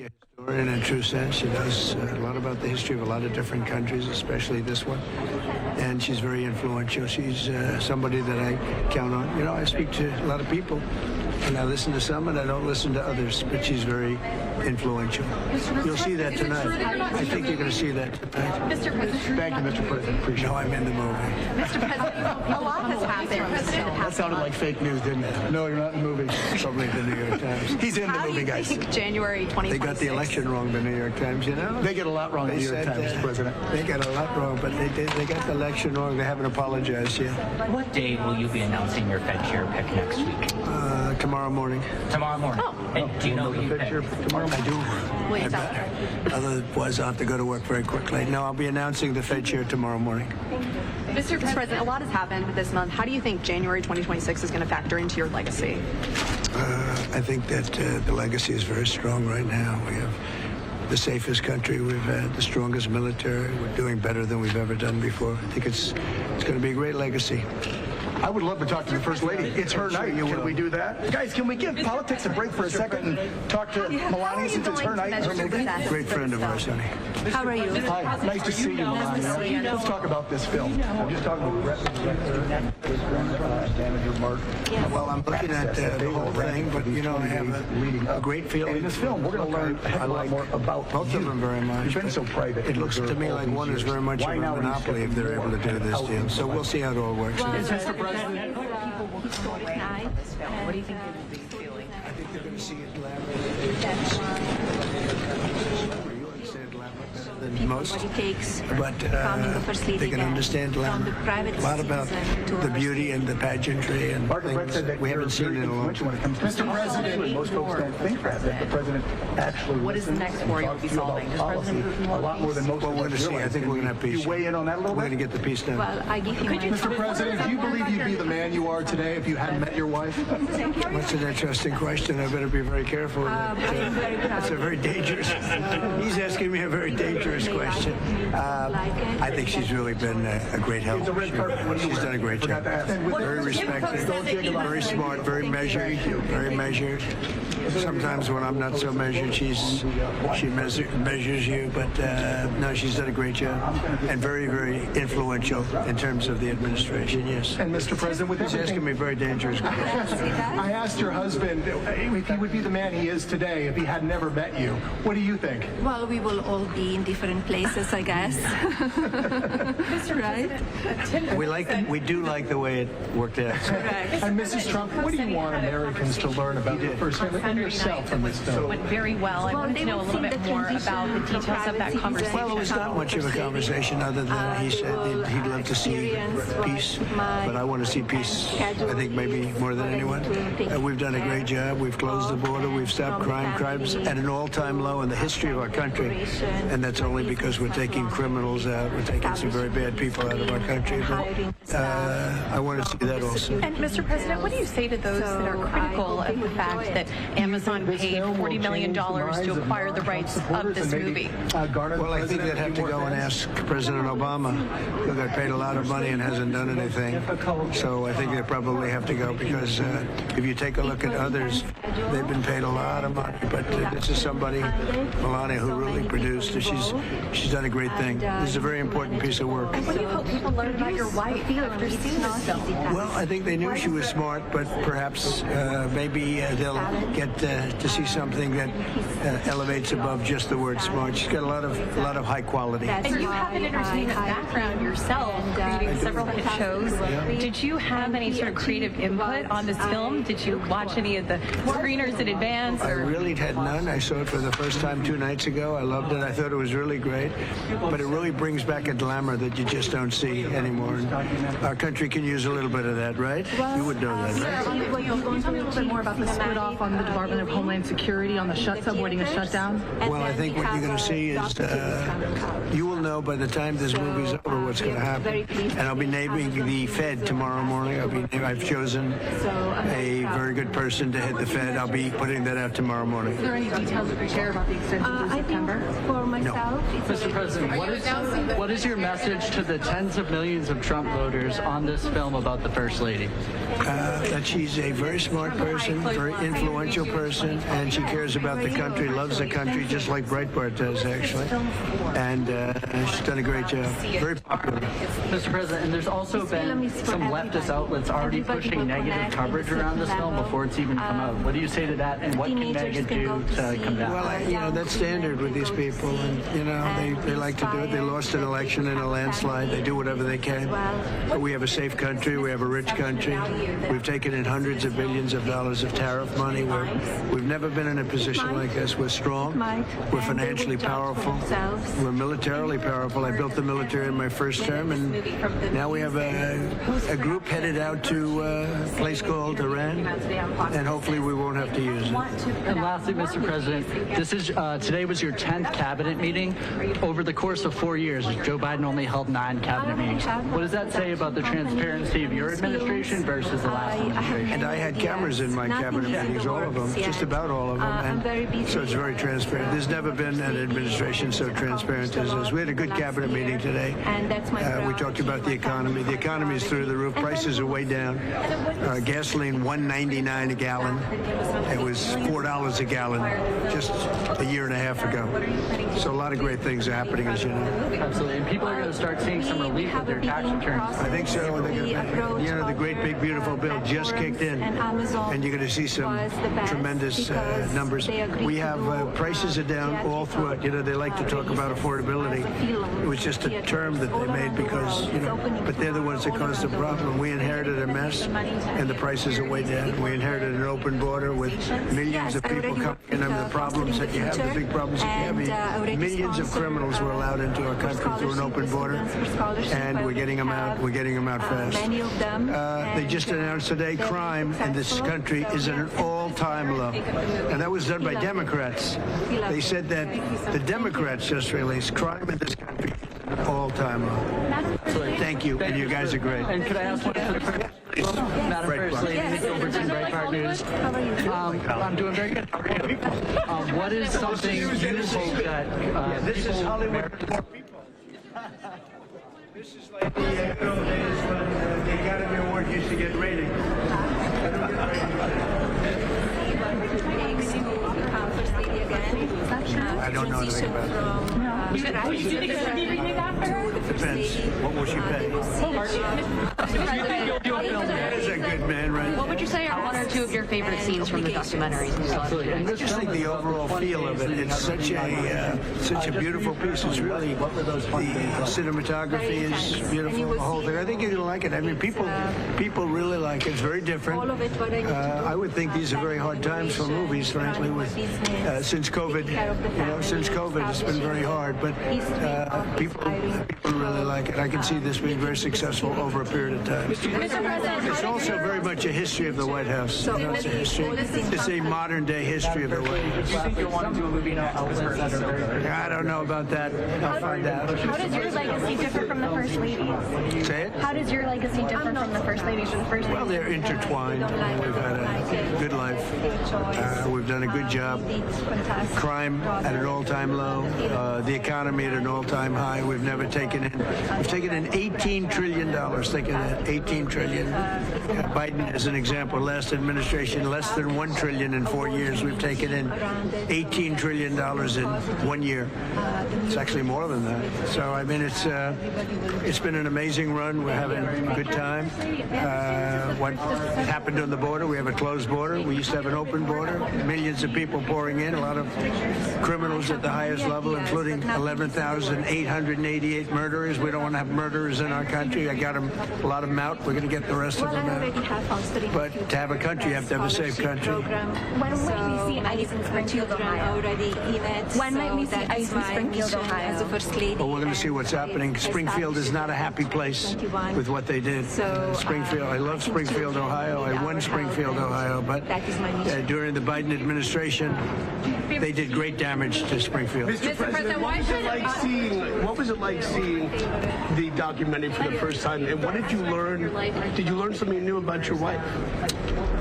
a historian in true sense. She knows a lot about the history of a lot of different countries, especially this one. And she's very influential. She's somebody that I count on. You know, I speak to a lot of people, and I listen to some, and I don't listen to others. But she's very influential. You'll see that tonight. I think you're going to see that tonight. Mr. President. Thank you, Mr. President. Appreciate it. No, I'm in the movie. Mr. President, a lot has happened. That sounded like fake news, didn't it? No, you're not in the movie. Probably the New York Times. He's in the How do movie, you guys. think January 2026? They got the election wrong, the New York Times, you know? They get a lot wrong in the New York Times, Mr. President. They got a lot wrong, but they got the election wrong. They haven't apologized yet. What day will you be announcing your Fed chair pick next week? Tomorrow morning. Tomorrow morning. And do you know who you pick? Tomorrow I do. Will you I tell better. Otherwise, I'll have to go to work very quickly. No, I'll be announcing the Fed chair tomorrow morning. Mr. President, a lot has happened this month. How do you think January 2026 is going to factor into your legacy? I think that the legacy is very strong right now. We have the safest country we've had, the strongest military. We're doing better than we've ever done before. I think it's going to be a great legacy. I would love to talk to the First Lady. It's her night. you Can will. we do that? Guys, can we give politics a break for a second and talk to Melania since it's her night? Her movie? Great friend of ours, honey. How are you? Hi, nice to see you, Melania. Let's talk about this film. I'm just talking with manager Mark. Well, I'm looking at the whole thing, but, you know, I have a great feeling. In this film, we're going to learn a lot more about both of them very much. You've been so private. It looks to me like one is very much of a monopoly if they're able to do this deal. So we'll see how it all works. Mr. President. What do you think they will be feeling? I think they're going to see it You understand better than most. What it takes But from the First Lady they can there, understand from the private a lot about citizen to the our beauty and the pageantry and Margaret Brett things said that we haven't seen in a long time. Mr. President, most folks don't think that the president actually What is the next war you'll be solving? Does President Putin a want lot more than most Well, we're going to see. I think we're going to have peace. You weigh in on that a little We're going bit? to get the peace done. Well, I give him Mr. President, do you believe you'd be the man you are today if you hadn't met your wife? That's an interesting question. I better be very careful. That's a very dangerous. He's asking me a very dangerous question. I think she's really been a great help. She's done a great job. Very respected, very smart, very measured, very measured. Sometimes when I'm not so measured, she measures you. But no, she's done a great job and very, very influential in terms of the administration. Yes. And Mr. President, with He's asking me very dangerous questions. I asked your husband if he would be the man he is today if he had never met you. What do you think? Well, we will all be in different places, I guess. Right? We do like the way it worked out. And Mrs. Trump, what do you want Americans to learn about the First Lady and yourself from this film? went very well. I wanted to know a little bit more about the details of that conversation. Well, it was not much of a conversation other than he said he'd love to see peace, but I want to see peace, I think, maybe more than anyone. We've done a great job. We've closed the border. We've stopped crime. Crime's at an all-time low in the history of our country, and that's only because we're taking criminals out. We're taking some very bad people out of our country. But I want to see that also. And Mr. President, what do you say to those that are critical of the fact that Amazon paid $40 million to acquire the rights of this movie? Well, I think they'd have to go and ask President Obama, who got paid a lot of money and hasn't done anything. So I think they probably have to go because if you take a look at others, they've been paid a lot of money. But this is somebody, Melania, who really produced. She's done a great thing. This is a very important piece of work. What do you hope people learn about your wife after seeing this film? Well, I think they knew she was smart, but perhaps maybe they'll get to see something that elevates above just the word smart. She's got a lot of high quality. And you have an entertainment background yourself, creating several hit shows. Did you have any sort of creative input on this film? Did you watch any of the screeners in advance? I really had none. I saw it for the first time 2 nights ago. I loved it. I thought it was really great. But it really brings back a glamour that you just don't see anymore. And our country can use a little bit of that, right? You would know that, right? Well, can you tell me a little bit more about the split off on the Department of Homeland Security on the avoiding a shutdown? Well, I think what you're going to see is you will know by the time this movie's over what's going to happen. And I'll be naming the Fed tomorrow morning. I've chosen a very good person to head the Fed. I'll be putting that out tomorrow morning. Is there any details you could share about the extension through September? For myself, it's Mr. President, what is your message to the tens of millions of Trump voters on this film about the First Lady? That she's a very smart person, very influential person, and she cares about the country, loves the country, just like Breitbart does, actually. And she's done a great job. Very popular. Mr. President, and there's also been some leftist outlets already pushing negative coverage around this film before it's even come out. What do you say to that, and what can Megyn do to combat that? Well, that's standard with these people, and, they like to do it. They lost an election in a landslide. They do whatever they can. But we have a safe country. We have a rich country. We've taken in hundreds of billions of dollars of tariff money. We've never been in a position like this. We're strong. We're financially powerful. We're militarily powerful. I built the military in my first term, and now we have a group headed out to a place called Iran, and hopefully we won't have to use it. And lastly, Mr. President, today was your 10th cabinet meeting. Over the course of 4 years, Joe Biden only held 9 cabinet meetings. What does that say about the transparency of your administration versus the last administration? And I had cameras in my cabinet meetings, all of them, just about all of them, and so it's very transparent. There's never been an administration so transparent as this. We had a good cabinet meeting today. We talked about the economy. The economy is through the roof. Prices are way down. Gasoline, $1.99 a gallon. It was $4 a gallon just a year and a half ago. So a lot of great things are happening, as you know. Absolutely, and people are going to start seeing some relief with their tax returns. I think so. The great big beautiful bill just kicked in, and you're going to see some tremendous numbers. We have prices are down all throughout. They like to talk about affordability. It was just a term that they made because but they're the ones that caused the problem. We inherited a mess, and the prices are way down. We inherited an open border with millions of people coming in, and the problems that you have, the big problems that you have. Millions of criminals were allowed into our country through an open border, and we're getting them out. We're getting them out fast. They just announced today crime in this country is at an all-time low, and that was done by Democrats. They said that the Democrats just released crime in this country is at an all-time low. Thank you, and you guys are great. And could I ask one for the Madam First Lady, Nick Gilbertson, Breitbart News. I'm doing very good. How are you? What is something you hope that this is Hollywood for more people. This is like the old days when the Academy Award used to get ratings. I don't know anything about that. Depends. What will she pay? That is a good man, right? What would you say are one or two of your favorite scenes from the documentaries? I just think the overall feel of it. It's such a beautiful piece. It's really the cinematography is beautiful. The whole thing. I think you're gonna like it. I mean, people really like it. It's very different. I would think these are very hard times for movies, frankly. With since COVID, since COVID, it's been very hard. But people really like it. I can see this being very successul over a period of time. It's also very much a history of the White House. It's a history. It's a modern day history of the White House. Do you think you'll want to do a movie now? I don't know about that. I'll find out. How does your legacy differ from the First Lady? Say it? How does your legacy differ from the First Lady? Well, they're intertwined. We've had a good life. We've done a good job. Crime at an all-time low. The economy at an all-time high. We've never taken in. We've taken in $18 trillion. Taken in $18 trillion. Biden, as an example, last administration, less than $1 trillion in 4 years. We've taken in $18 trillion in 1 year. It's actually more than that. So I mean, it's been an amazing run. We're having a good time. What happened on the border? We have a closed border. We used to have an open border. Millions of people pouring in. A lot of criminals at the highest level, including 11,888 murderers. We don't want to have murderers in our country. I got them, a lot of them out. We're going to get the rest of them out. But to have a country, you have to have a safe country. When might we see ice in Springfield, Ohio? When might we see ice in Springfield, Ohio? Well, we're going to see what's happening. Springfield is not a happy place with what they did. Springfield, I love Springfield, Ohio. I won Springfield, Ohio. But during the Biden administration, they did great damage to Springfield. Mr. President, what was it like seeing the documentary for the first time, and what did you learn something new about your wife?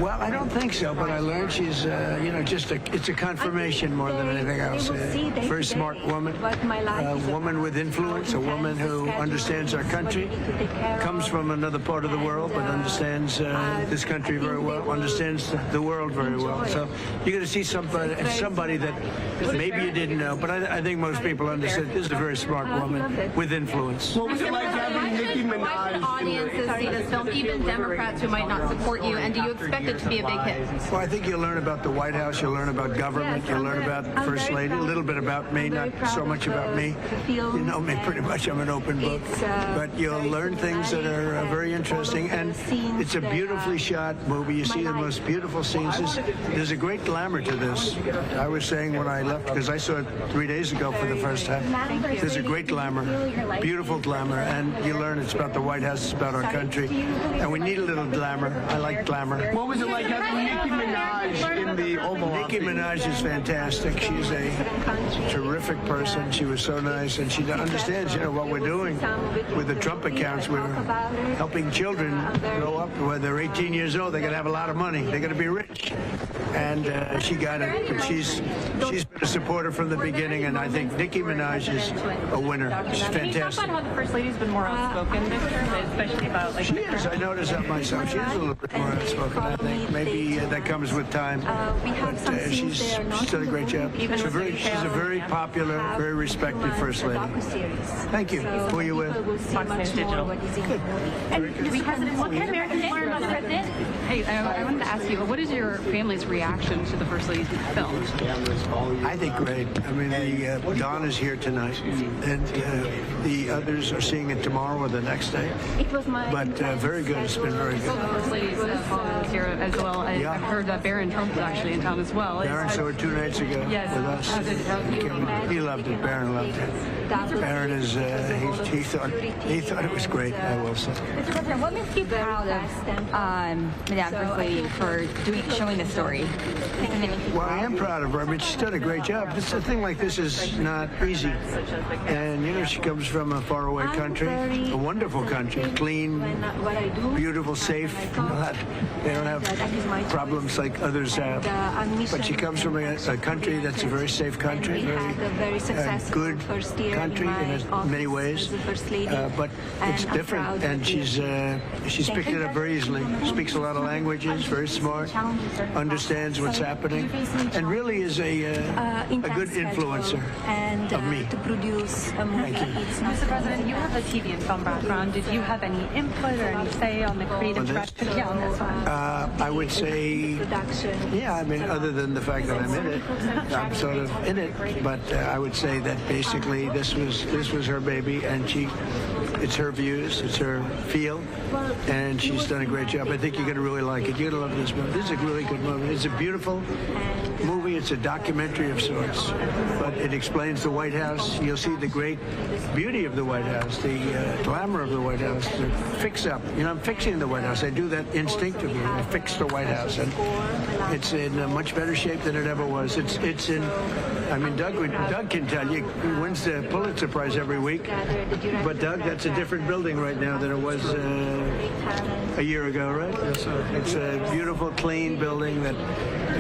Well, I don't think so, but I learned she's, it's a confirmation more than anything else. A very smart woman, a woman with influence, a woman who understands our country, comes from another part of the world, but understands this country very well, understands the world very well. So you're going to see somebody that maybe you didn't know, but I think most people understand this is a very smart woman with influence. What was it like having Nicki Minaj? Audiences see this film, even Democrats who might not support you, and do you expect it to be a big hit? Well, I think you'll learn about the White House, you'll learn about government, you'll learn about First Lady, a little bit about me, not so much about me. You know me pretty much, I'm an open book. But you'll learn things that are very interesting, and it's a beautifully shot movie. You see the most beautiful scenes. There's a great glamour to this. I was saying when I left, because I saw it 3 days ago for the first time, there's a great glamour, beautiful glamour, and you learn it's about the White House, it's about our country, and we need a little glamour. I like glamour. What was it like having Nicki Minaj in the Oval Office? Nicki Minaj is fantastic. She's a terrific person. She was so nice, and she understands, what we're doing with the Trump accounts. We're helping children grow up. When they're 18 years old, they're going to have a lot of money. They're going to be rich. And she got it. And she's been a supporter from the beginning, and I think Nicki Minaj is a winner. She's Can you talk fantastic. about how the First Lady's been more outspoken this term, especially about She is. I noticed that myself. She is a little bit more outspoken, I think. Maybe that comes with time. But she's done a great job. She's a very popular, very respected First Lady. Thank you. Who are you with? Fox News Digital? What can Americans learn about the president? Hey, I wanted to ask you, what is your family's reaction to the First Lady's film? I think great. I mean, Don is here tonight, and the others are seeing it tomorrow or the next day. But very good. It's been very good. The First Lady's father is here as well. I've heard that Barron Trump was actually in town as well. Barron saw it 2 nights ago Yes. with us. He loved it. Barron loved it. Barron is, he thought it was great, I will say. Mr. President, what makes you proud of Madame First Lady for showing the story? Well, I am proud of her. I mean, she's done a great job. A thing like this is not easy. And, she comes from a faraway country, a wonderful country, clean, beautiful, safe. They don't have problems like others have. But she comes from a country that's a very safe country, very good country in many ways. But it's different, and she's picked it up very easily. Speaks a lot of languages, very smart, understands what's happening, and really is a good influencer of me. Thank you. Mr. President, you have a TV and film background. Did you have any input or any say on the creative direction? Yeah, on this one. I would say, I mean, other than the fact that I'm in it, I'm sort of in it, but I would say that basically this was her baby, and it's her views, it's her feel, and she's done a great job. I think you're going to really like it. You're going to love this movie. This is a really good movie. It's a beautiful movie. It's a documentary of sorts, but it explains the White House. You'll see the great beauty of the White House, the glamour of the White House, the fix-up. I'm fixing the White House. I do that instinctively. I fix the White House, and it's in much better shape than it ever was. It's in, I mean, Doug can tell you, he wins the Pulitzer Prize every week, but Doug, that's a different building right now than it was a year ago, right? It's a beautiful, clean building that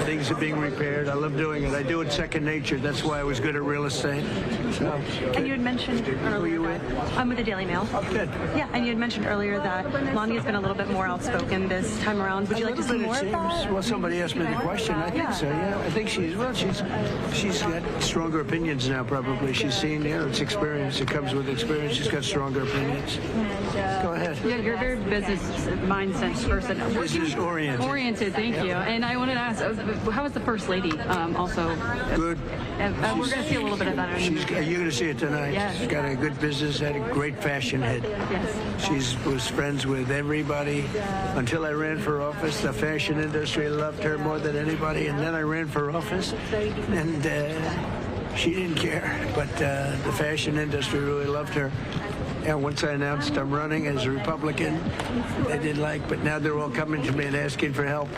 things are being repaired. I love doing it. I do it second nature. That's why I was good at real estate. So, And you had mentioned earlier, I'm with the Daily Mail. good. Yeah, and you had mentioned earlier that Melania's been a little bit more outspoken this time around. Would you like to see more of that? Well, somebody asked me the question. I think so. Yeah, I think she's got stronger opinions now. Probably she's seen. It's experience. It comes with experience. She's got stronger opinions. Go ahead. Yeah, you're a very business mindset person. Business oriented. Thank you. And I wanted to ask, how is the First Lady also? Good. We're going to see a little bit of that. You're going to see it tonight. Yes. She's got a good business, had a great fashion head. Yes. She was friends with everybody until I ran for office. The fashion industry loved her more than anybody, and then I ran for office, and she didn't care. But the fashion industry really loved her. And once I announced I'm running as a Republican, they didn't like, but now they're all coming to me and asking for help.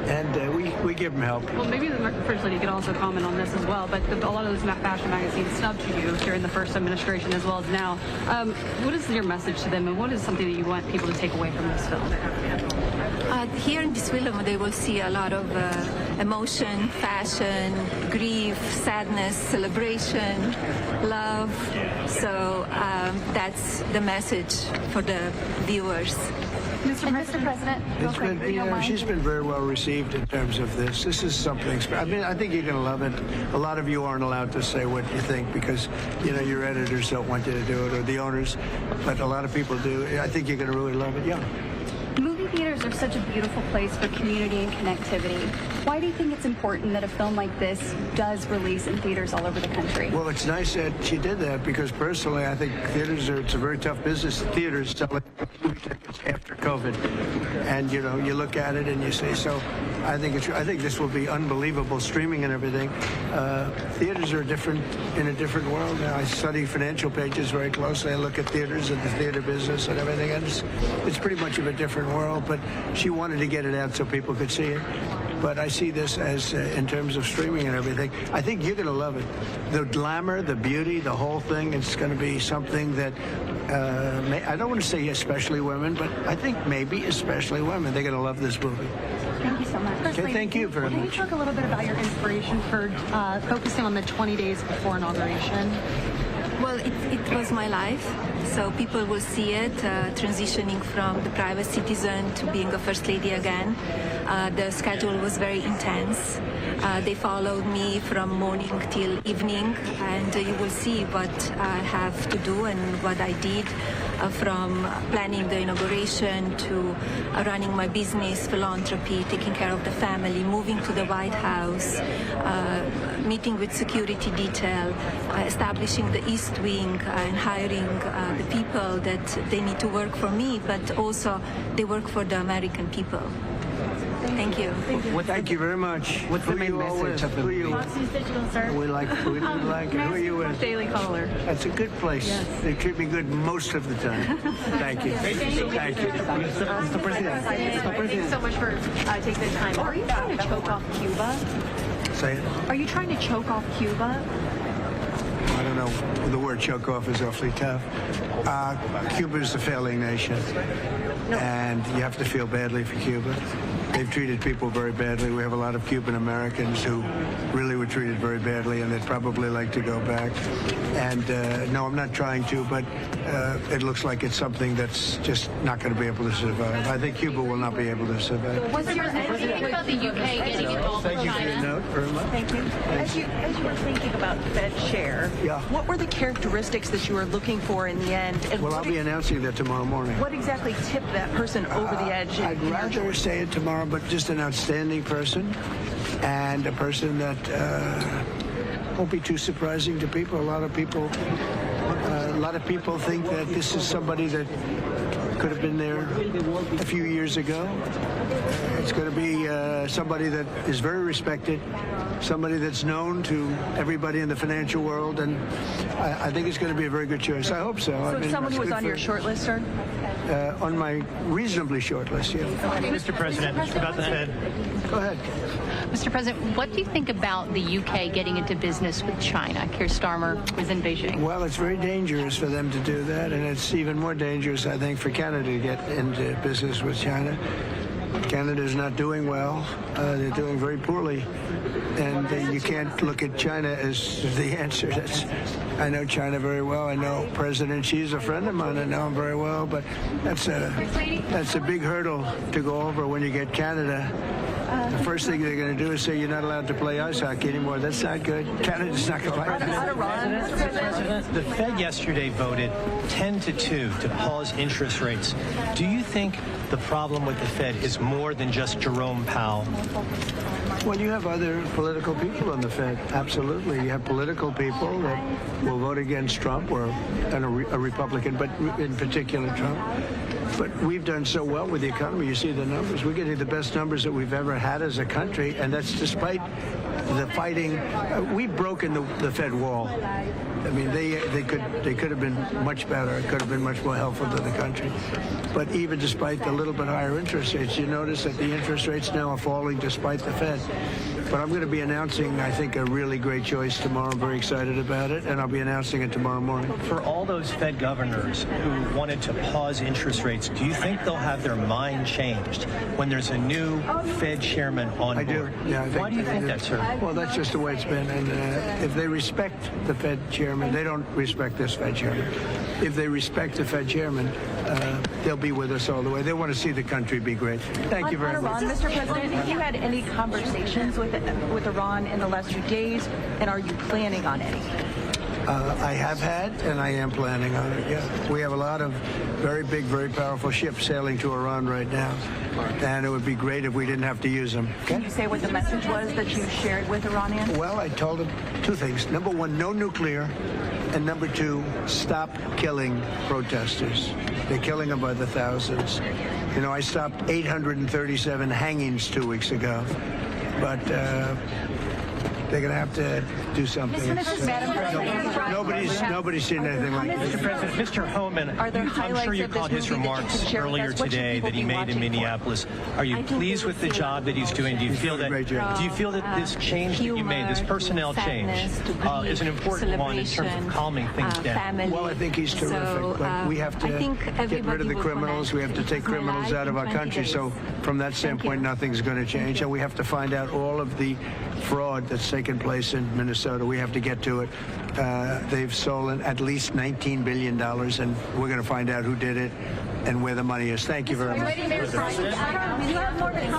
and we give them help. Well, maybe the First Lady could also comment on this as well, but a lot of those fashion magazines snubbed you during the first administration as well as now. What is your message to them, and what is something that you want people to take away from this film? Here in this film, they will see a lot of emotion, fashion, grief, sadness, celebration, love. So that's the message for the viewers. Mr. President, It's been, she's been very well received in terms of this. This is something. I mean, I think you're going to love it. A lot of you aren't allowed to say what you think because, your editors don't want you to do it, or the owners, but a lot of people do. I think you're going to really love it. Yeah. Movie theaters are such a beautiful place for community and connectivity. Why do you think it's important that a film like this does release in theaters all over the country? Well, it's nice that she did that because personally, I think it's a very tough business. Theaters selling movie tickets after COVID, and you look at it and you say, so I think this will be unbelievable streaming and everything. Theaters are in a different world now. I study financial pages very closely. I look at theaters and the theater business and everything, and it's pretty much of a different world. But she wanted to get it out so people could see it. But I see this as, in terms of streaming and everything, I think you're going to love it. The glamour, the beauty, the whole thing, it's going to be something that, I don't want to say especially women, but I think maybe especially women. They're going to love this movie. Thank you so much. Okay, thank you very much. Can you talk a little bit about your inspiration for focusing on the 20 days before inauguration? Well, it was my life, so people will see it, transitioning from the private citizen to being a First Lady again. The schedule was very intense. They followed me from morning till evening, and you will see what I have to do and what I did, from planning the inauguration to running my business, philanthropy, taking care of the family, moving to the White House, meeting with security detail, establishing the East Wing, and hiring the people that they need to work for me, but also they work for the American people. Thank you. Thank you very much. What's the main message of the movie? We like food. Who are you with? Daily Caller. That's a good place. Yes. They treat me good most of the time. Thank you. Thank you. Mr. President. Thank you so much for taking the time. Are you trying to choke off Cuba? Say it. Are you trying to choke off Cuba? I don't know. The word choke off is awfully tough. Cuba is a failing nation, and you have to feel badly for Cuba. They've treated people very badly. We have a lot of Cuban Americans who really were treated very badly, and they'd probably like to go back. And no, I'm not trying to, but it looks like it's something that's just not going to be able to survive. I think Cuba will not be able to survive. What's your think about the UK getting involved Thank with you for your note very much. Thank you. As you were thinking about Fed chair, what were the characteristics that you were looking for in the end? And well, I'll be announcing that tomorrow morning. What exactly tipped that person over the edge? I'd rather say it tomorrow, but just an outstanding person and a person that won't be too surprising to people. A lot of people think that this is somebody that could have been there a few years ago. It's going to be somebody that is very respected, somebody that's known to everybody in the financial world, and I think it's going to be a very good choice. I hope so. So someone who was on your short list, sir? On my reasonably short list, yeah. Mr. President, about the Fed. Go ahead. Mr. President, what do you think about the UK getting into business with China? Keir Starmer was in Beijing. Well, it's very dangerous for them to do that, and it's even more dangerous, I think, for Canada to get into business with China. Canada is not doing well. They're doing very poorly. And you can't look at China as the answer. I know China very well. I know President Xi's a friend of mine. I know him very well. But that's a big hurdle to go over when you get Canada. The first thing they're going to do is say you're not allowed to play ice hockey anymore. That's not good. Canada's not going to like that. The Fed yesterday voted 10-2 to pause interest rates. Do you think the problem with the Fed is more than just Jerome Powell? Well, you have other political people in the Fed. Absolutely. You have political people that will vote against Trump or a Republican, but in particular Trump. But we've done so well with the economy. You see the numbers. We're getting the best numbers that we've ever had as a country, and that's despite the fighting, we've broken the Fed wall. I mean, they could have been much better. It could have been much more helpful to the country. But even despite the little bit higher interest rates, you notice that the interest rates now are falling despite the Fed. But I'm going to be announcing, I think, a really great choice tomorrow. I'm very excited about it, and I'll be announcing it tomorrow morning. For all those Fed governors who wanted to pause interest rates, do you think they'll have their mind changed when there's a new Fed chairman on board? I do. Yeah, Why do you think that, sir? Well, that's just the way it's been. And if they respect the Fed chairman, they don't respect this Fed chairman. If they respect the Fed chairman, they'll be with us all the way. They want to see the country be great. Thank you very much. Mr. President, have you had any conversations with Iran in the last few days, and are you planning on any? I have had, and I am planning on it, yeah. We have a lot of very big, very powerful ships sailing to Iran right now, and it would be great if we didn't have to use them. Okay? Can you say what the message was that you shared with Iranians? Well, I told them two things. Number one, no nuclear, and number two, stop killing protesters. They're killing them by the thousands. You know, I stopped 837 hangings 2 weeks ago, but they're going to have to do something. Nobody's seen anything like this. Mr. President, Mr. Homan, I'm sure you caught his remarks earlier today that he made in Minneapolis. Are you pleased with the job that he's doing? Do you feel that this change that you made, this personnel change, is an important one in terms of calming things down? Well, I think he's terrific, but we have to get rid of the criminals. We have to take criminals out of our country. So from that standpoint, nothing's going to change. And we have to find out all of the fraud that's taken place in Minnesota. We have to get to it. They've stolen at least $19 billion, and we're going to find out who did it and where the money is. Thank you very much. Thank you.